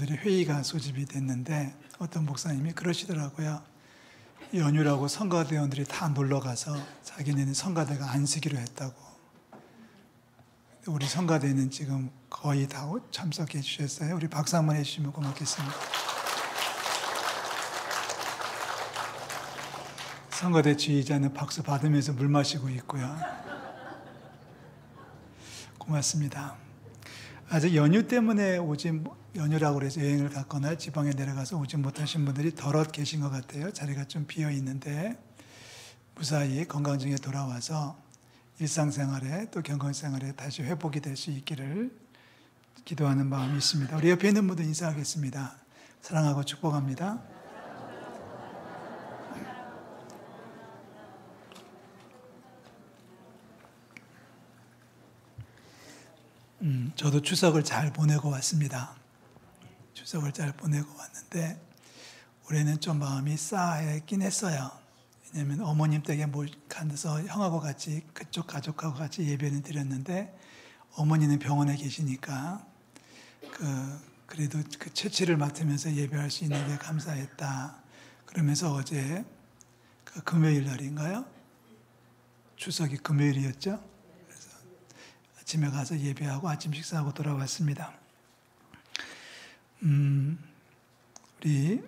성도들의 회의가 소집이 됐는데 어떤 목사님이 그러시더라고요. 연휴라고 성가대원들이 다 놀러가서 자기네는 성가대가 안쓰기로 했다고. 우리 성가대는 지금 거의 다 참석해 주셨어요. 우리 박수 한번 해주시면 고맙겠습니다. 성가대 지휘자는 박수 받으면서 물 마시고 있고요. 고맙습니다. 아직 연휴 때문에 연휴라고 그래서 여행을 갔거나 지방에 내려가서 오지 못하신 분들이 덜어 계신 것 같아요. 자리가 좀 비어 있는데 무사히 건강중에 돌아와서 일상생활에 또 경건생활에 다시 회복이 될 수 있기를 기도하는 마음이 있습니다. 우리 옆에 있는 분들 인사하겠습니다. 사랑하고 축복합니다. 저도 추석을 잘 보내고 왔습니다. 추석을 잘 보내고 왔는데 올해는 좀 마음이 싸했긴 했어요. 왜냐하면 어머님 댁에 가서 형하고 같이 그쪽 가족하고 같이 예배는 드렸는데 어머니는 병원에 계시니까 그래도 그 채취를 맡으면서 예배할 수 있는 게 감사했다. 그러면서 어제 그 금요일 날인가요? 추석이 금요일이었죠? 아침에 가서 예배하고 아침 식사하고 돌아왔습니다. 우리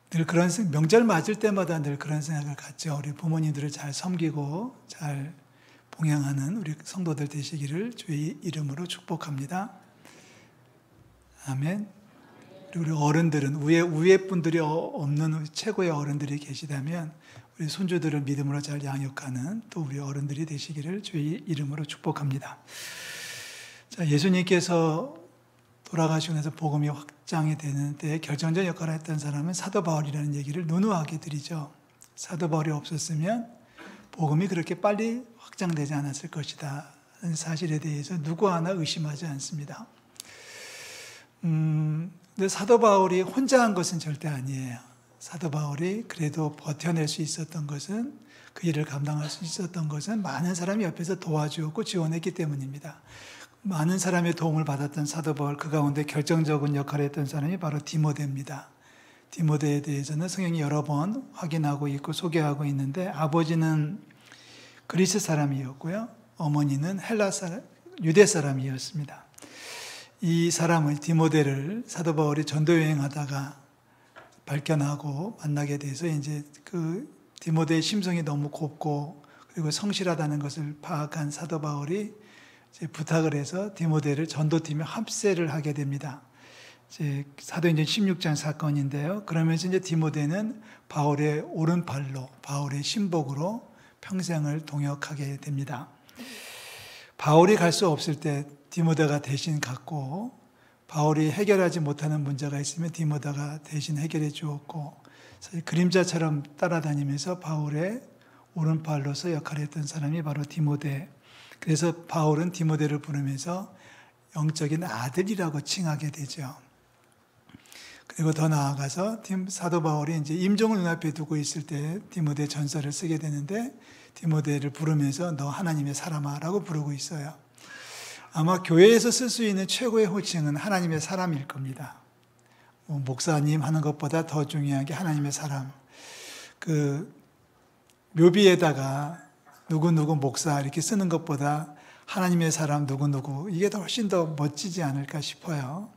늘 그런 명절 맞을 때마다 늘 그런 생각을 갖죠. 우리 부모님들을 잘 섬기고 잘 봉양하는 우리 성도들 되시기를 주의 이름으로 축복합니다. 아멘. 그리고 우리 어른들은 위에 분들이 없는 최고의 어른들이 계시다면 우리 손주들을 믿음으로 잘 양육하는 또 우리 어른들이 되시기를 주의 이름으로 축복합니다. 자, 예수님께서 돌아가시고 나서 복음이 확장이 되는 때 결정적 역할을 했던 사람은 사도 바울이라는 얘기를 누누하게 드리죠. 사도 바울이 없었으면 복음이 그렇게 빨리 확장되지 않았을 것이다 하는 사실에 대해서 누구 하나 의심하지 않습니다. 근데 사도 바울이 혼자 한 것은 절대 아니에요. 사도 바울이 그래도 버텨낼 수 있었던 것은, 그 일을 감당할 수 있었던 것은 많은 사람이 옆에서 도와주었고 지원했기 때문입니다. 많은 사람의 도움을 받았던 사도 바울, 그 가운데 결정적인 역할을 했던 사람이 바로 디모데입니다. 디모데에 대해서는 성경이 여러 번 확인하고 있고 소개하고 있는데 아버지는 그리스 사람이었고요. 어머니는 유대 사람이었습니다. 이 사람을, 디모데를 사도 바울이 전도 여행하다가 발견하고 만나게 돼서 이제 그 디모데의 심성이 너무 곱고 그리고 성실하다는 것을 파악한 사도 바울이 이제 부탁을 해서 디모데를 전도팀에 합세를 하게 됩니다. 이제 사도행전 16장 사건인데요. 그러면서 이제 디모데는 바울의 오른팔로, 바울의 신복으로 평생을 동역하게 됩니다. 바울이 갈 수 없을 때 디모데가 대신 갔고, 바울이 해결하지 못하는 문제가 있으면 디모데가 대신 해결해 주었고, 사실 그림자처럼 따라다니면서 바울의 오른팔로서 역할을 했던 사람이 바로 디모데. 그래서 바울은 디모데를 부르면서 영적인 아들이라고 칭하게 되죠. 그리고 더 나아가서 사도 바울이 이제 임종을 눈앞에 두고 있을 때 디모데 전서를 쓰게 되는데 디모데를 부르면서 너 하나님의 사람아라고 부르고 있어요. 아마 교회에서 쓸 수 있는 최고의 호칭은 하나님의 사람일 겁니다. 목사님 하는 것보다 더 중요한 게 하나님의 사람. 그 묘비에다가 누구누구 목사 이렇게 쓰는 것보다 하나님의 사람 누구누구, 이게 훨씬 더 멋지지 않을까 싶어요.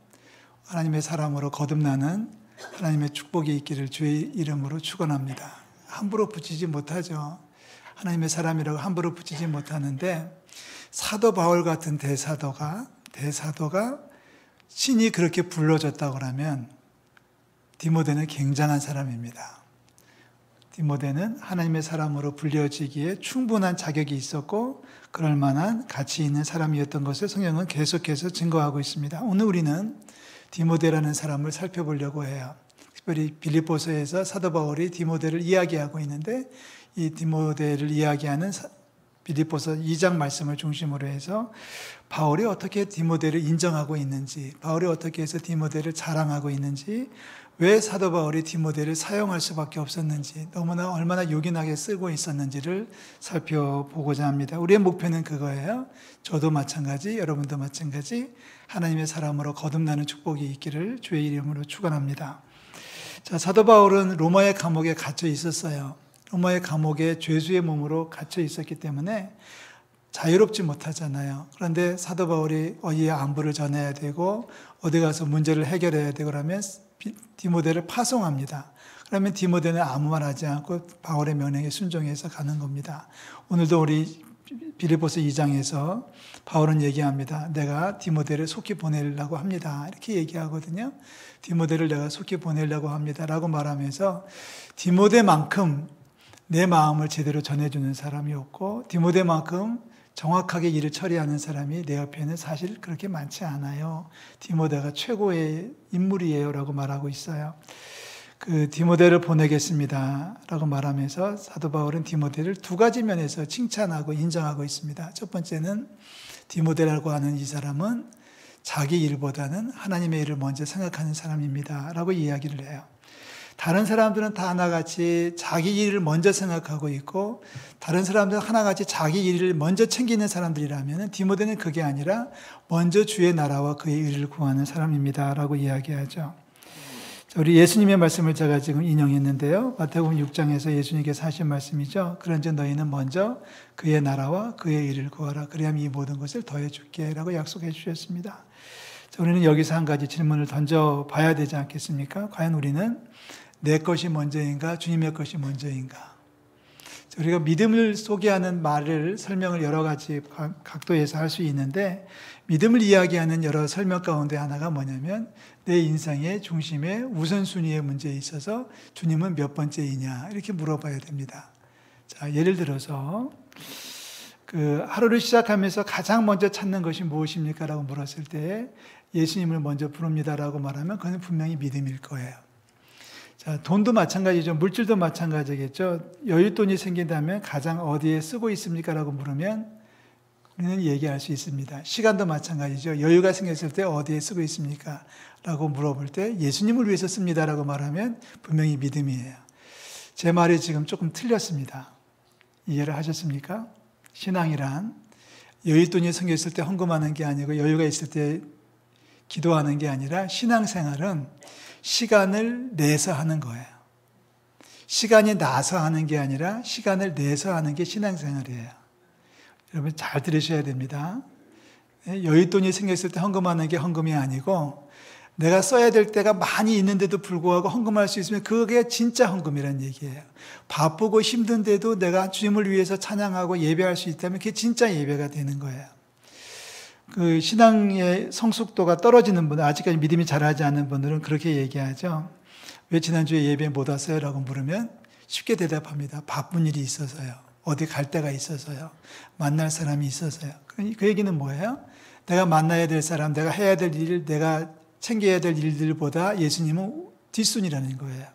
하나님의 사람으로 거듭나는 하나님의 축복이 있기를 주의 이름으로 축원합니다. 함부로 붙이지 못하죠. 하나님의 사람이라고 함부로 붙이지 못하는데, 사도 바울 같은 대사도가 신이 그렇게 불러줬다고 하면 디모데는 굉장한 사람입니다. 디모데는 하나님의 사람으로 불려지기에 충분한 자격이 있었고 그럴 만한 가치 있는 사람이었던 것을 성경은 계속해서 증거하고 있습니다. 오늘 우리는 디모데라는 사람을 살펴보려고 해요. 특별히 빌립보서에서 사도 바울이 디모데를 이야기하고 있는데 이 디모데를 이야기하는 빌립보서 2장 말씀을 중심으로 해서 바울이 어떻게 디모데를 인정하고 있는지, 바울이 어떻게 해서 디모데를 자랑하고 있는지, 왜 사도 바울이 디모데를 사용할 수밖에 없었는지, 너무나 얼마나 요긴하게 쓰고 있었는지를 살펴보고자 합니다. 우리의 목표는 그거예요. 저도 마찬가지, 여러분도 마찬가지, 하나님의 사람으로 거듭나는 축복이 있기를 주의 이름으로 축원합니다. 자, 사도 바울은 로마의 감옥에 갇혀 있었어요. 로마의 감옥에 죄수의 몸으로 갇혀 있었기 때문에 자유롭지 못하잖아요. 그런데 사도 바울이 어디에 안부를 전해야 되고 어디 가서 문제를 해결해야 되고 그러면 디모데를 파송합니다. 그러면 디모데는 아무 말 하지 않고 바울의 명령에 순종해서 가는 겁니다. 오늘도 우리 빌립보서 2장에서 바울은 얘기합니다. 내가 디모데를 속히 보내려고 합니다. 이렇게 얘기하거든요. 디모데를 내가 속히 보내려고 합니다. 라고 말하면서 디모데만큼 내 마음을 제대로 전해주는 사람이 없고 디모데만큼 정확하게 일을 처리하는 사람이 내 옆에는 사실 그렇게 많지 않아요. 디모데가 최고의 인물이에요 라고 말하고 있어요. 그 디모데를 보내겠습니다 라고 말하면서 사도 바울은 디모데를 두 가지 면에서 칭찬하고 인정하고 있습니다. 첫 번째는 디모데라고 하는 이 사람은 자기 일보다는 하나님의 일을 먼저 생각하는 사람입니다 라고 이야기를 해요. 다른 사람들은 다 하나같이 자기 일을 먼저 생각하고 있고 다른 사람들은 하나같이 자기 일을 먼저 챙기는 사람들이라면 디모데는 그게 아니라 먼저 주의 나라와 그의 일을 구하는 사람입니다 라고 이야기하죠. 우리 예수님의 말씀을 제가 지금 인용했는데요. 마태복음 6장에서 예수님께서 하신 말씀이죠. 그런즉 너희는 먼저 그의 나라와 그의 일을 구하라. 그래야만 이 모든 것을 더해줄게 라고 약속해 주셨습니다. 자, 우리는 여기서 한 가지 질문을 던져봐야 되지 않겠습니까? 과연 우리는 내 것이 먼저인가 주님의 것이 먼저인가? 우리가 믿음을 소개하는 말을 설명을 여러 가지 각도에서 할 수 있는데 믿음을 이야기하는 여러 설명 가운데 하나가 뭐냐면 내 인생의 중심에 우선순위의 문제에 있어서 주님은 몇 번째이냐 이렇게 물어봐야 됩니다. 자, 예를 들어서 그 하루를 시작하면서 가장 먼저 찾는 것이 무엇입니까? 라고 물었을 때 예수님을 먼저 부릅니다라고 말하면 그건 분명히 믿음일 거예요. 자, 돈도 마찬가지죠. 물질도 마찬가지겠죠. 여윳돈이 생긴다면 가장 어디에 쓰고 있습니까? 라고 물으면 우리는 얘기할 수 있습니다. 시간도 마찬가지죠. 여유가 생겼을 때 어디에 쓰고 있습니까? 라고 물어볼 때 예수님을 위해서 씁니다. 라고 말하면 분명히 믿음이에요. 제 말이 지금 조금 틀렸습니다. 이해를 하셨습니까? 신앙이란 여윳돈이 생겼을 때 헌금하는 게 아니고 여유가 있을 때 기도하는 게 아니라 신앙생활은 시간을 내서 하는 거예요. 시간이 나서 하는 게 아니라 시간을 내서 하는 게 신앙생활이에요. 여러분 잘 들으셔야 됩니다. 여윳돈이 생겼을 때 헌금하는 게 헌금이 아니고 내가 써야 될 때가 많이 있는데도 불구하고 헌금할 수 있으면 그게 진짜 헌금이라는 얘기예요. 바쁘고 힘든데도 내가 주님을 위해서 찬양하고 예배할 수 있다면 그게 진짜 예배가 되는 거예요. 그 신앙의 성숙도가 떨어지는 분들, 아직까지 믿음이 자라지 않는 분들은 그렇게 얘기하죠. 왜 지난주에 예배 못 왔어요? 라고 물으면 쉽게 대답합니다. 바쁜 일이 있어서요. 어디 갈 데가 있어서요. 만날 사람이 있어서요. 그 얘기는 뭐예요? 내가 만나야 될 사람, 내가 해야 될 일, 내가 챙겨야 될 일들보다 예수님은 뒷순위라는 거예요.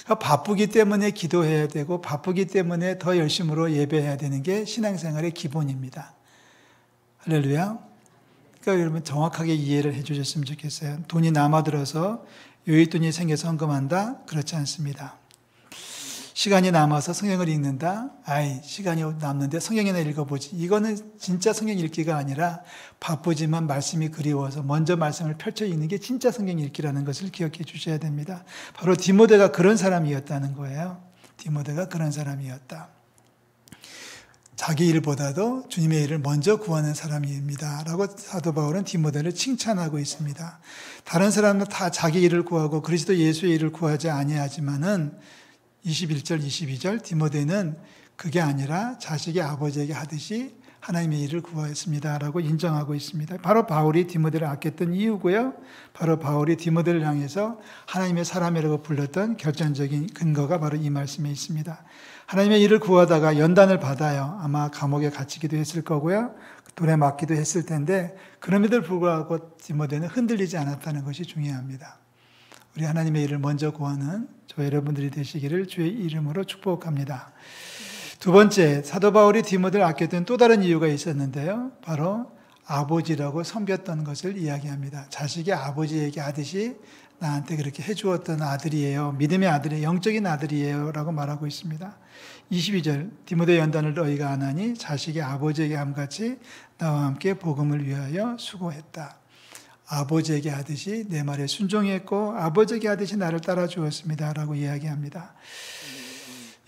그러니까 바쁘기 때문에 기도해야 되고 바쁘기 때문에 더 열심으로 예배해야 되는 게 신앙생활의 기본입니다. 할렐루야. 그러니까 여러분 정확하게 이해를 해 주셨으면 좋겠어요. 돈이 남아들어서 여윳돈이 생겨서 헌금한다? 그렇지 않습니다. 시간이 남아서 성경을 읽는다? 시간이 남는데 성경이나 읽어보지. 이거는 진짜 성경 읽기가 아니라 바쁘지만 말씀이 그리워서 먼저 말씀을 펼쳐 읽는 게 진짜 성경 읽기라는 것을 기억해 주셔야 됩니다. 바로 디모데가 그런 사람이었다는 거예요. 디모데가 그런 사람이었다. 자기 일보다도 주님의 일을 먼저 구하는 사람입니다. 라고 사도 바울은 디모데를 칭찬하고 있습니다. 다른 사람은 다 자기 일을 구하고 그리스도 예수의 일을 구하지 아니하지만은 21절, 22절 디모데는 그게 아니라 자식이 아버지에게 하듯이 하나님의 일을 구하였습니다. 라고 인정하고 있습니다. 바로 바울이 디모데를 아꼈던 이유고요. 바로 바울이 디모데를 향해서 하나님의 사람이라고 불렀던 결정적인 근거가 바로 이 말씀에 있습니다. 하나님의 일을 구하다가 연단을 받아요. 아마 감옥에 갇히기도 했을 거고요. 돌에 맞기도 했을 텐데 그럼에도 불구하고 디모데는 흔들리지 않았다는 것이 중요합니다. 우리 하나님의 일을 먼저 구하는 저 여러분들이 되시기를 주의 이름으로 축복합니다. 두 번째, 사도 바울이 디모데를 아꼈던 또 다른 이유가 있었는데요. 바로 아버지라고 섬겼던 것을 이야기합니다. 자식이 아버지에게 하듯이 나한테 그렇게 해주었던 아들이에요. 믿음의 아들이에요. 영적인 아들이에요. 라고 말하고 있습니다. 22절, 디모데 연단을 너희가 안 하니 자식이 아버지에게 함같이 나와 함께 복음을 위하여 수고했다. 아버지에게 하듯이 내 말에 순종했고 아버지에게 하듯이 나를 따라 주었습니다. 라고 이야기합니다.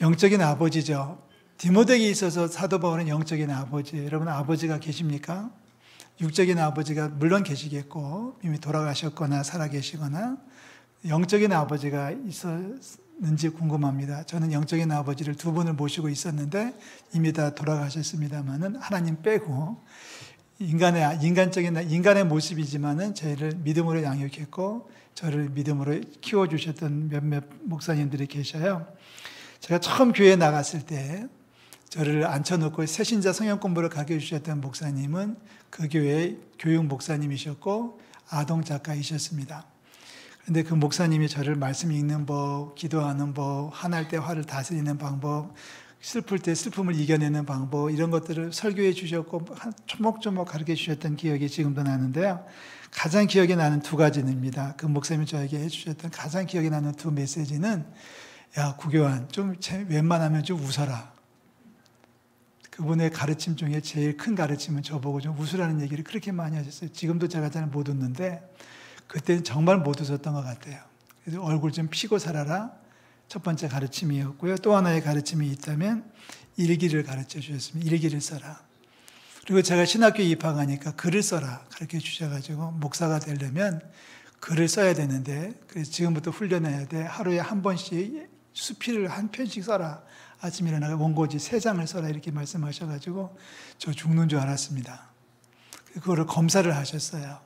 영적인 아버지죠. 디모데에게 있어서 사도 바울은 영적인 아버지. 여러분 아버지가 계십니까? 육적인 아버지가 물론 계시겠고 이미 돌아가셨거나 살아계시거나 영적인 아버지가 있었는지 궁금합니다. 저는 영적인 아버지를 두 분을 모시고 있었는데 이미 다 돌아가셨습니다만은 하나님 빼고 인간의 모습이지만은 저희를 믿음으로 양육했고 저를 믿음으로 키워주셨던 몇몇 목사님들이 계셔요. 제가 처음 교회에 나갔을 때 저를 앉혀놓고 새신자 성경 공부를 가르쳐 주셨던 목사님은 그 교회의 교육 목사님이셨고 아동 작가이셨습니다. 그런데 그 목사님이 저를 말씀 읽는 법, 기도하는 법, 화날 때 화를 다스리는 방법, 슬플 때 슬픔을 이겨내는 방법 이런 것들을 설교해 주셨고 조목조목 가르쳐 주셨던 기억이 지금도 나는데요. 가장 기억에 나는 두 가지입니다. 그 목사님이 저에게 해주셨던 가장 기억에 나는 두 메시지는 야 구교환 좀 웬만하면 좀 웃어라. 그분의 가르침 중에 제일 큰 가르침은 저보고 좀 웃으라는 얘기를 그렇게 많이 하셨어요. 지금도 제가 잘 못 웃는데 그때는 정말 못 웃었던 것 같아요. 그래서 얼굴 좀 피고 살아라. 첫 번째 가르침이었고요. 또 하나의 가르침이 있다면 일기를 가르쳐 주셨습니다. 일기를 써라. 그리고 제가 신학교에 입학하니까 글을 써라 가르쳐 주셔가지고 목사가 되려면 글을 써야 되는데 그래서 지금부터 훈련해야 돼. 하루에 한 번씩 수필을 한 편씩 써라. 아침에 일어나서 원고지 3장을 써라 이렇게 말씀하셔가지고 저 죽는 줄 알았습니다. 그거를 검사를 하셨어요.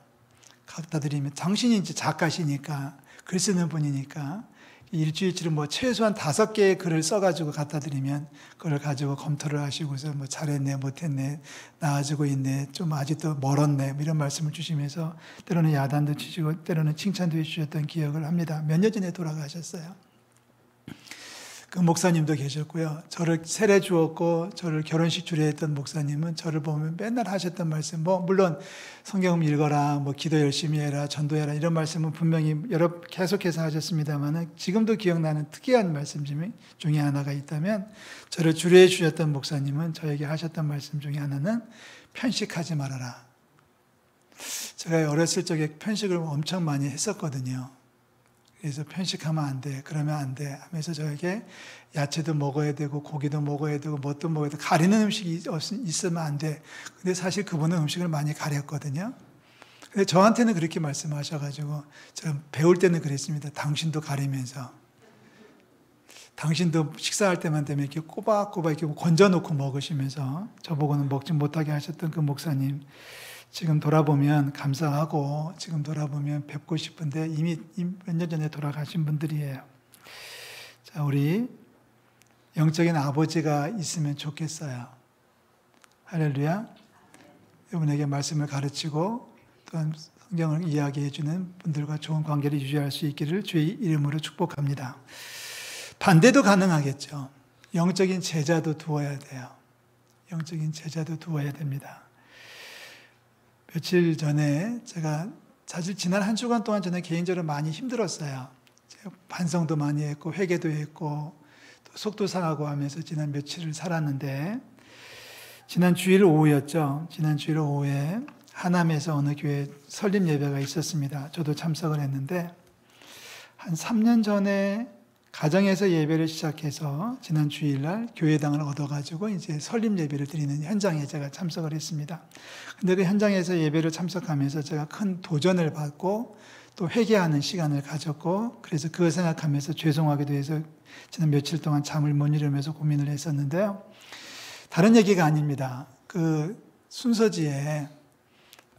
갖다 드리면 당신이 이제 작가시니까 글 쓰는 분이니까 일주일치를 뭐 최소한 5개의 글을 써가지고 갖다 드리면 그걸 가지고 검토를 하시고서 뭐 잘했네 못했네 나아지고 있네 좀 아직도 멀었네 이런 말씀을 주시면서 때로는 야단도 치시고 때로는 칭찬도 해주셨던 기억을 합니다. 몇 년 전에 돌아가셨어요. 그 목사님도 계셨고요. 저를 세례 주었고 저를 결혼식 주례했던 목사님은 저를 보면 맨날 하셨던 말씀 물론 성경 읽어라 기도 열심히 해라 전도해라 이런 말씀은 분명히 계속해서 하셨습니다만 지금도 기억나는 특이한 말씀 중에 하나가 있다면 저를 주례해 주셨던 목사님은 저에게 하셨던 말씀 중에 하나는 편식하지 말아라. 제가 어렸을 적에 편식을 엄청 많이 했었거든요. 그래서 편식하면 안 돼, 그러면 안 돼 하면서 저에게 야채도 먹어야 되고 고기도 먹어야 되고 뭣도 먹어야 되고 가리는 음식이 있으면 안 돼. 근데 사실 그분은 음식을 많이 가렸거든요. 근데 저한테는 그렇게 말씀하셔가지고 저는 배울 때는 그랬습니다. 당신도 가리면서 당신도 식사할 때만 되면 이렇게 꼬박꼬박 이렇게 건져놓고 먹으시면서 저보고는 먹지 못하게 하셨던 그 목사님 지금 돌아보면 감사하고 지금 돌아보면 뵙고 싶은데 이미 몇 년 전에 돌아가신 분들이에요. 자, 우리 영적인 아버지가 있으면 좋겠어요. 할렐루야. 여러분에게 말씀을 가르치고 또한 성경을 이야기해 주는 분들과 좋은 관계를 유지할 수 있기를 주의 이름으로 축복합니다. 반대도 가능하겠죠. 영적인 제자도 두어야 돼요. 영적인 제자도 두어야 됩니다. 며칠 전에 제가 사실 지난 한 주간 동안 저는 개인적으로 많이 힘들었어요. 제가 반성도 많이 했고 회개도 했고 또 속도 상하고 하면서 지난 며칠을 살았는데 지난 주일 오후였죠. 지난 주일 오후에 하남에서 어느 교회 설립 예배가 있었습니다. 저도 참석을 했는데 한 3년 전에 가정에서 예배를 시작해서 지난 주일날 교회당을 얻어가지고 이제 설립 예배를 드리는 현장에 제가 참석을 했습니다. 근데 그 현장에서 예배를 참석하면서 제가 큰 도전을 받고 또 회개하는 시간을 가졌고 그래서 그걸 생각하면서 죄송하기도 해서 지난 며칠 동안 잠을 못 이루면서 고민을 했었는데요. 다른 얘기가 아닙니다. 그 순서지에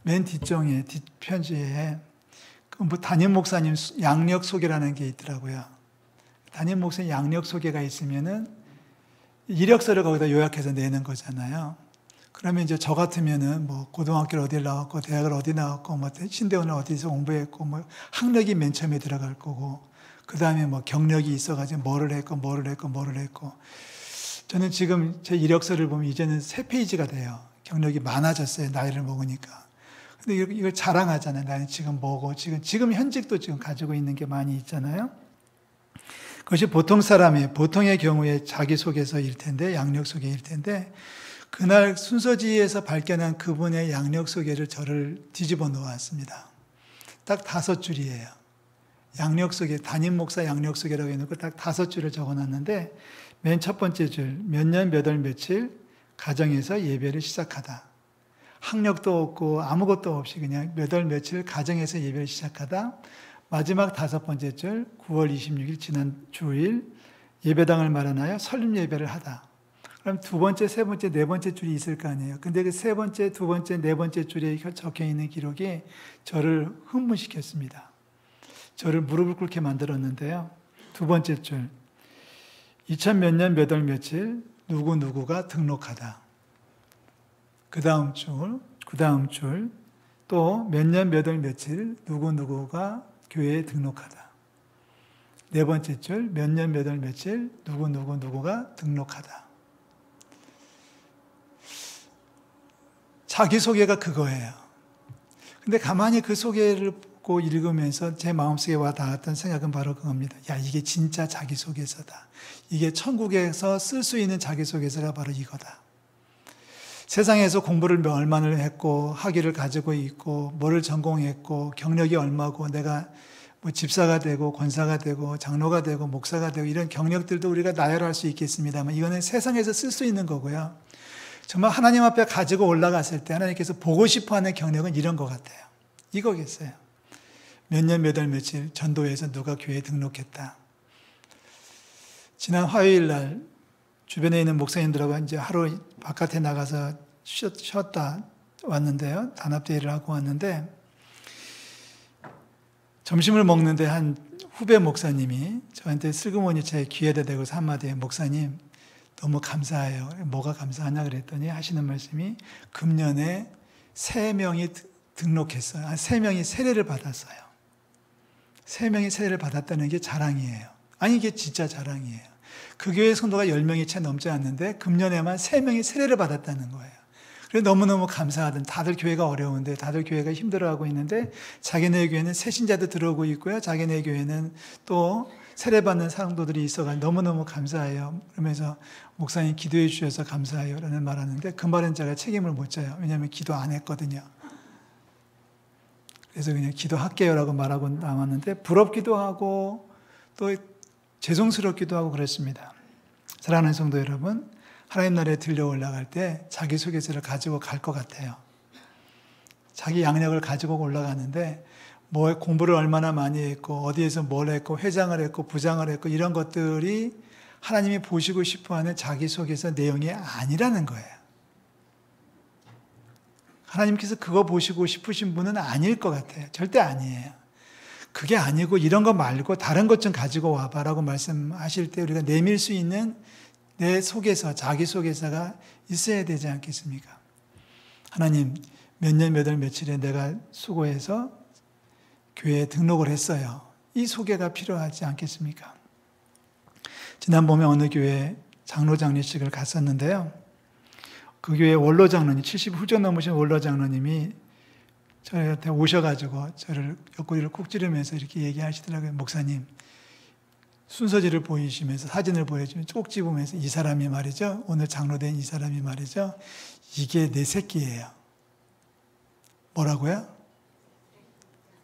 맨 뒷정에 뒷편지에 그 담임 목사님 양력 소개라는 게 있더라고요. 담임 목사님 양력 소개가 있으면은 이력서를 거기다 요약해서 내는 거잖아요. 그러면 이제 저 같으면은 고등학교를 어디 나왔고 대학을 어디 나왔고 신대원을 어디서 공부했고 학력이 맨 처음에 들어갈 거고 그 다음에 경력이 있어가지고 뭐를 했고 저는 지금 제 이력서를 보면 이제는 3페이지가 돼요. 경력이 많아졌어요. 나이를 먹으니까. 근데 이걸 자랑하잖아요. 나는 지금 뭐고, 지금 현직도 지금 가지고 있는 게 많이 있잖아요. 그것이 보통 사람의, 보통의 경우에 자기소개서일 텐데, 양력소개일 텐데, 그날 순서지에서 발견한 그분의 양력소개를 저를 뒤집어 놓았습니다. 딱 5줄이에요. 양력소개, 담임 목사 양력소개라고 해놓고 딱 5줄을 적어 놨는데, 맨 첫 번째 줄, 몇 년, 몇 월, 며칠, 가정에서 예배를 시작하다. 학력도 없고 아무것도 없이 그냥 몇 월, 며칠, 가정에서 예배를 시작하다. 마지막 5번째 줄, 9월 26일 지난 주일, 예배당을 마련하여 설립 예배를 하다. 그럼 2번째, 3번째, 4번째 줄이 있을 거 아니에요. 근데 그 3번째, 2번째, 4번째 줄에 적혀 있는 기록이 저를 흥분시켰습니다. 저를 무릎을 꿇게 만들었는데요. 2번째 줄, 2000 몇 년 몇 월 며칠 누구누구가 등록하다. 그 다음 줄, 또 몇 년 몇 월 며칠 누구누구가 교회에 등록하다. 4번째 줄, 몇 년 몇 월 며칠 누구누구가 등록하다. 자기소개가 그거예요. 근데 가만히 그 소개를 보고 읽으면서 제 마음속에 와 닿았던 생각은 바로 그겁니다. 야, 이게 진짜 자기소개서다. 이게 천국에서 쓸 수 있는 자기소개서가 바로 이거다. 세상에서 공부를 얼마나 했고 학위를 가지고 있고 뭐를 전공했고 경력이 얼마고 내가 뭐 집사가 되고 권사가 되고 장로가 되고 목사가 되고 이런 경력들도 우리가 나열할 수 있겠습니다만 이거는 세상에서 쓸 수 있는 거고요. 정말 하나님 앞에 가지고 올라갔을 때 하나님께서 보고 싶어하는 경력은 이런 것 같아요. 이거겠어요. 몇 년 몇 월 며칠 전도회에서 누가 교회에 등록했다. 지난 화요일 날 주변에 있는 목사님들하고 이제 하루 바깥에 나가서 쉬었다 왔는데요. 단합대회를 하고 왔는데 점심을 먹는데 한 후배 목사님이 저한테 슬그머니 제 귀에다 대고서 한마디에 목사님 너무 감사해요. 뭐가 감사하냐 그랬더니 하시는 말씀이 금년에 3명이 등록했어요. 3명이 세례를 받았어요. 3명이 세례를 받았다는 게 자랑이에요. 아니 이게 진짜 자랑이에요. 그 교회 성도가 10명이 채 넘지 않는데 금년에만 3명이 세례를 받았다는 거예요. 그래서 너무너무 감사하던 다들 교회가 어려운데 다들 교회가 힘들어하고 있는데 자기네 교회는 새신자도 들어오고 있고요. 자기네 교회는 또 세례받는 성도들이 있어서 너무너무 감사해요. 그러면서 목사님 기도해 주셔서 감사해요 라는 말 하는데 그 말은 제가 책임을 못 져요. 왜냐하면 기도 안 했거든요. 그래서 그냥 기도할게요 라고 말하고 남았는데 부럽기도 하고 또 죄송스럽기도 하고 그랬습니다. 사랑하는 성도 여러분, 하나님 나라에 들려 올라갈 때 자기소개서를 가지고 갈 것 같아요. 자기 양력을 가지고 올라가는데 뭐 공부를 얼마나 많이 했고 어디에서 뭘 했고 회장을 했고 부장을 했고 이런 것들이 하나님이 보시고 싶어하는 자기소개서 내용이 아니라는 거예요. 하나님께서 그거 보시고 싶으신 분은 아닐 것 같아요. 절대 아니에요. 그게 아니고 이런 거 말고 다른 것 좀 가지고 와봐라고 말씀하실 때 우리가 내밀 수 있는 내 속에서 자기소개서가 있어야 되지 않겠습니까? 하나님 몇 년 몇 월 며칠에 내가 수고해서 교회에 등록을 했어요. 이 소개가 필요하지 않겠습니까? 지난번에 어느 교회 장로장례식을 갔었는데요. 그 교회 원로장로님, 70 훌쩍 넘으신 원로장로님이 저한테 오셔가지고 저를 옆구리를 콕 찌르면서 이렇게 얘기하시더라고요. 목사님, 순서지를 보이시면서 사진을 보여주면 꼭 집으면서 이 사람이 말이죠. 오늘 장로된 이 사람이 말이죠. 이게 내 새끼예요. 뭐라고요?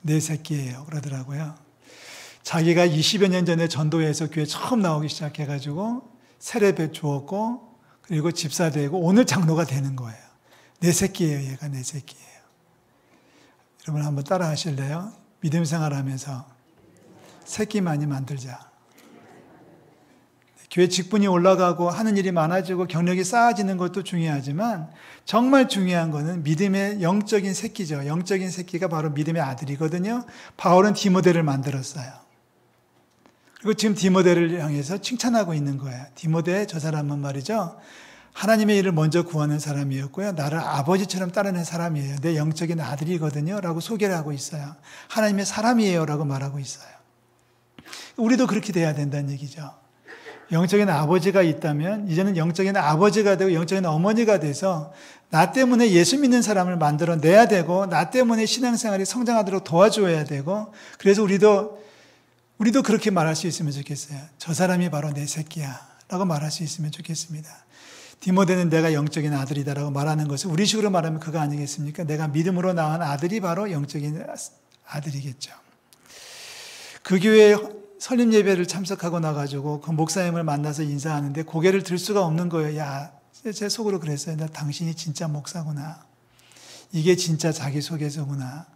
내 새끼예요. 그러더라고요. 자기가 20여 년 전에 전도회에서 교회 처음 나오기 시작해가지고 세례배 주었고 그리고 집사되고 오늘 장로가 되는 거예요. 내 새끼예요. 얘가 내 새끼예요. 여러분 한번 따라 하실래요? 믿음 생활하면서 새끼 많이 만들자. 교회 직분이 올라가고 하는 일이 많아지고 경력이 쌓아지는 것도 중요하지만 정말 중요한 것은 믿음의 영적인 새끼죠. 영적인 새끼가 바로 믿음의 아들이거든요. 바울은 디모데를 만들었어요. 그리고 지금 디모데를 향해서 칭찬하고 있는 거예요. 디모데 저 사람은 말이죠. 하나님의 일을 먼저 구하는 사람이었고요. 나를 아버지처럼 따르는 사람이에요. 내 영적인 아들이거든요. 라고 소개를 하고 있어요. 하나님의 사람이에요. 라고 말하고 있어요. 우리도 그렇게 돼야 된다는 얘기죠. 영적인 아버지가 있다면 이제는 영적인 아버지가 되고 영적인 어머니가 돼서 나 때문에 예수 믿는 사람을 만들어내야 되고 나 때문에 신앙생활이 성장하도록 도와줘야 되고 그래서 우리도 그렇게 말할 수 있으면 좋겠어요. 저 사람이 바로 내 새끼야 라고 말할 수 있으면 좋겠습니다. 디모데는 내가 영적인 아들이다라고 말하는 것은 우리식으로 말하면 그거 아니겠습니까? 내가 믿음으로 낳은 아들이 바로 영적인 아들이겠죠. 그 교회에 설립 예배를 참석하고 나가지고 그 목사님을 만나서 인사하는데 고개를 들 수가 없는 거예요. 야, 제 속으로 그랬어요. 나 당신이 진짜 목사구나. 이게 진짜 자기소개서구나.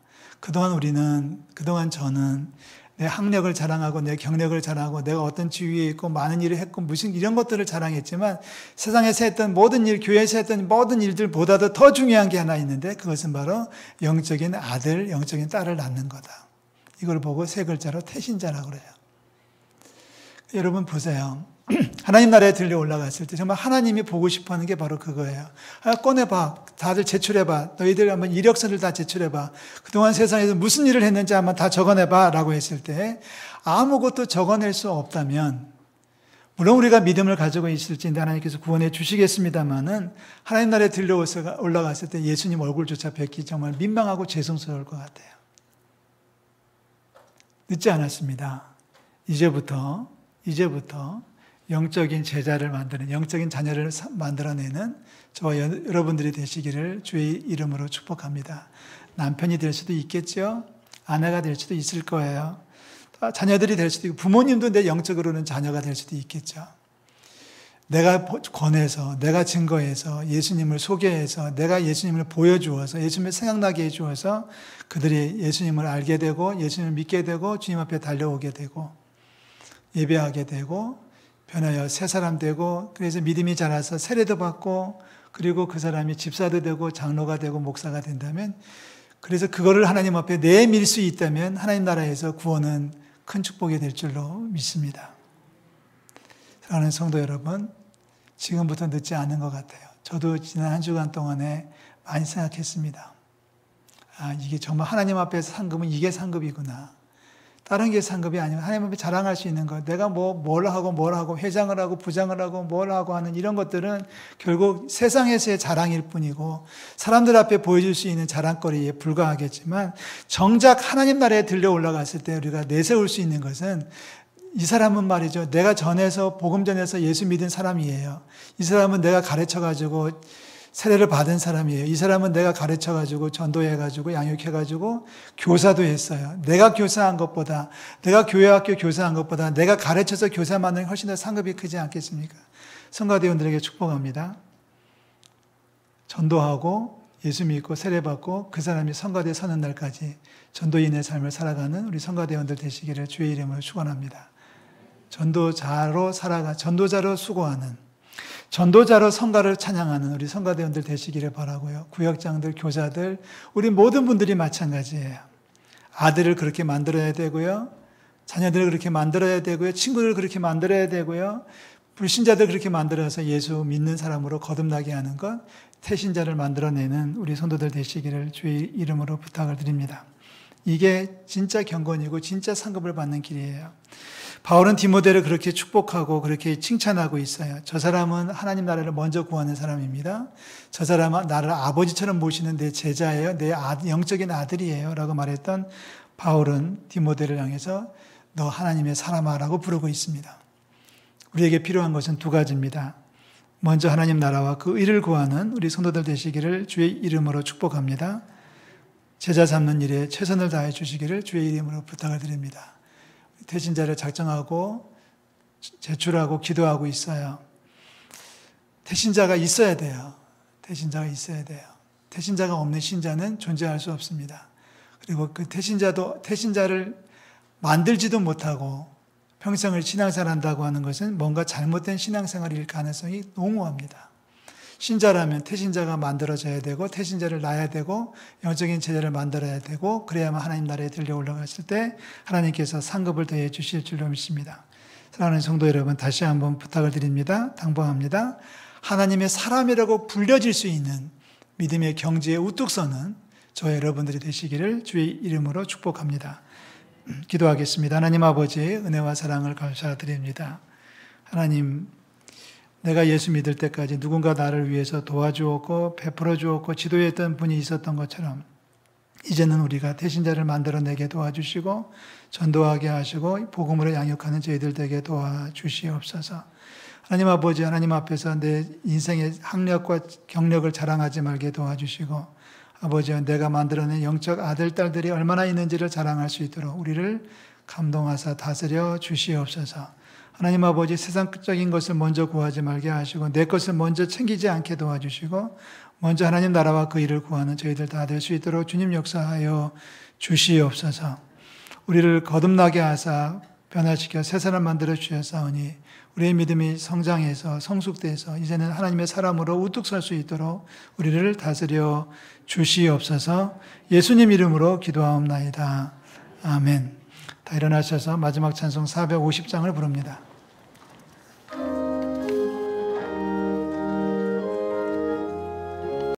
그동안 저는 내 학력을 자랑하고 내 경력을 자랑하고 내가 어떤 지위에 있고 많은 일을 했고 무슨 이런 것들을 자랑했지만 세상에서 했던 모든 일, 교회에서 했던 모든 일들보다도 더 중요한 게 하나 있는데 그것은 바로 영적인 아들, 영적인 딸을 낳는 거다. 이걸 보고 세 글자로 태신자라고 그래요. 여러분 보세요. 하나님 나라에 들려 올라갔을 때 정말 하나님이 보고 싶어하는 게 바로 그거예요. 꺼내봐. 다들 제출해봐. 너희들 한번 이력서를 다 제출해봐. 그동안 세상에서 무슨 일을 했는지 한번 다 적어내봐 라고 했을 때 아무것도 적어낼 수 없다면 물론 우리가 믿음을 가지고 있을지 하나님께서 구원해 주시겠습니다만은 하나님 나라에 들려 올라갔을 때 예수님 얼굴조차 뵙기 정말 민망하고 죄송스러울 것 같아요. 늦지 않았습니다. 이제부터 영적인 제자를 만드는, 영적인 자녀를 만들어내는 저와 여러분들이 되시기를 주의 이름으로 축복합니다. 남편이 될 수도 있겠죠. 아내가 될 수도 있을 거예요. 자녀들이 될 수도 있고 부모님도 내 영적으로는 자녀가 될 수도 있겠죠. 내가 권해서, 내가 증거해서, 예수님을 소개해서, 내가 예수님을 보여주어서, 예수님을 생각나게 해주어서 그들이 예수님을 알게 되고 예수님을 믿게 되고 주님 앞에 달려오게 되고 예배하게 되고 변하여 새 사람 되고 그래서 믿음이 자라서 세례도 받고 그리고 그 사람이 집사도 되고 장로가 되고 목사가 된다면 그래서 그거를 하나님 앞에 내밀 수 있다면 하나님 나라에서 구원은 큰 축복이 될 줄로 믿습니다. 사랑하는 성도 여러분, 지금부터 늦지 않은 것 같아요. 저도 지난 한 주간 동안에 많이 생각했습니다. 이게 정말 하나님 앞에서 상급은 이게 상급이구나. 다른 게 상급이 아니면 하나님 앞에 자랑할 수 있는 것. 내가 뭘 하고 회장을 하고 부장을 하고 뭘 하고 하는 이런 것들은 결국 세상에서의 자랑일 뿐이고 사람들 앞에 보여줄 수 있는 자랑거리에 불과하겠지만 정작 하나님 나라에 들려 올라갔을 때 우리가 내세울 수 있는 것은 이 사람은 말이죠. 내가 전해서 복음 전해서 예수 믿은 사람이에요. 이 사람은 내가 가르쳐가지고 세례를 받은 사람이에요. 이 사람은 내가 가르쳐가지고 전도해가지고 양육해가지고 교사도 했어요. 내가 교사한 것보다 내가 교회학교 교사한 것보다 내가 가르쳐서 교사 만드는 게 훨씬 더 상급이 크지 않겠습니까? 성가대원들에게 축복합니다. 전도하고 예수 믿고 세례받고 그 사람이 성가대에 서는 날까지 전도인의 삶을 살아가는 우리 성가대원들 되시기를 주의 이름으로 축원합니다. 전도자로 수고하는 전도자로 성가를 찬양하는 우리 성가대원들 되시기를 바라고요. 구역장들, 교사들, 우리 모든 분들이 마찬가지예요. 아들을 그렇게 만들어야 되고요. 자녀들을 그렇게 만들어야 되고요. 친구들을 그렇게 만들어야 되고요. 불신자들 그렇게 만들어서 예수 믿는 사람으로 거듭나게 하는 것, 태신자를 만들어내는 우리 성도들 되시기를 주의 이름으로 부탁을 드립니다. 이게 진짜 경건이고 진짜 상급을 받는 길이에요. 바울은 디모데를 그렇게 축복하고 그렇게 칭찬하고 있어요. 저 사람은 하나님 나라를 먼저 구하는 사람입니다. 저 사람은 나를 아버지처럼 모시는 내 제자예요. 내 영적인 아들이에요. 라고 말했던 바울은 디모데를 향해서 너 하나님의 사람아 라고 부르고 있습니다. 우리에게 필요한 것은 두 가지입니다. 먼저 하나님 나라와 그 의를 구하는 우리 성도들 되시기를 주의 이름으로 축복합니다. 제자 삼는 일에 최선을 다해 주시기를 주의 이름으로 부탁을 드립니다. 태신자를 작정하고 제출하고 기도하고 있어요. 태신자가 있어야 돼요. 태신자가 있어야 돼요. 태신자가 없는 신자는 존재할 수 없습니다. 그리고 그 태신자를 만들지도 못하고 평생을 신앙생활한다고 하는 것은 뭔가 잘못된 신앙생활일 가능성이 농후합니다. 신자라면 태신자가 만들어져야 되고 태신자를 낳아야 되고 영적인 제자를 만들어야 되고 그래야만 하나님 나라에 들려 올라갔을 때 하나님께서 상급을 더해 주실 줄로 믿습니다. 사랑하는 성도 여러분, 다시 한번 부탁을 드립니다. 당부합니다. 하나님의 사람이라고 불려질 수 있는 믿음의 경지에 우뚝 서는 저와 여러분들이 되시기를 주의 이름으로 축복합니다. 기도하겠습니다. 하나님 아버지의 은혜와 사랑을 감사드립니다. 하나님, 내가 예수 믿을 때까지 누군가 나를 위해서 도와주었고 베풀어 주었고 지도했던 분이 있었던 것처럼 이제는 우리가 대신자를 만들어내게 도와주시고 전도하게 하시고 복음으로 양육하는 저희들 되게 도와주시옵소서. 하나님 아버지, 하나님 앞에서 내 인생의 학력과 경력을 자랑하지 말게 도와주시고 아버지와 내가 만들어낸 영적 아들, 딸들이 얼마나 있는지를 자랑할 수 있도록 우리를 감동하사 다스려 주시옵소서. 하나님 아버지, 세상적인 것을 먼저 구하지 말게 하시고 내 것을 먼저 챙기지 않게 도와주시고 먼저 하나님 나라와 그 일을 구하는 저희들 다 될 수 있도록 주님 역사하여 주시옵소서. 우리를 거듭나게 하사 변화시켜 새 사람 만들어 주셨사오니 우리의 믿음이 성장해서 성숙돼서 이제는 하나님의 사람으로 우뚝 설 수 있도록 우리를 다스려 주시옵소서. 예수님 이름으로 기도하옵나이다. 아멘. 다 일어나셔서 마지막 찬송 450장을 부릅니다.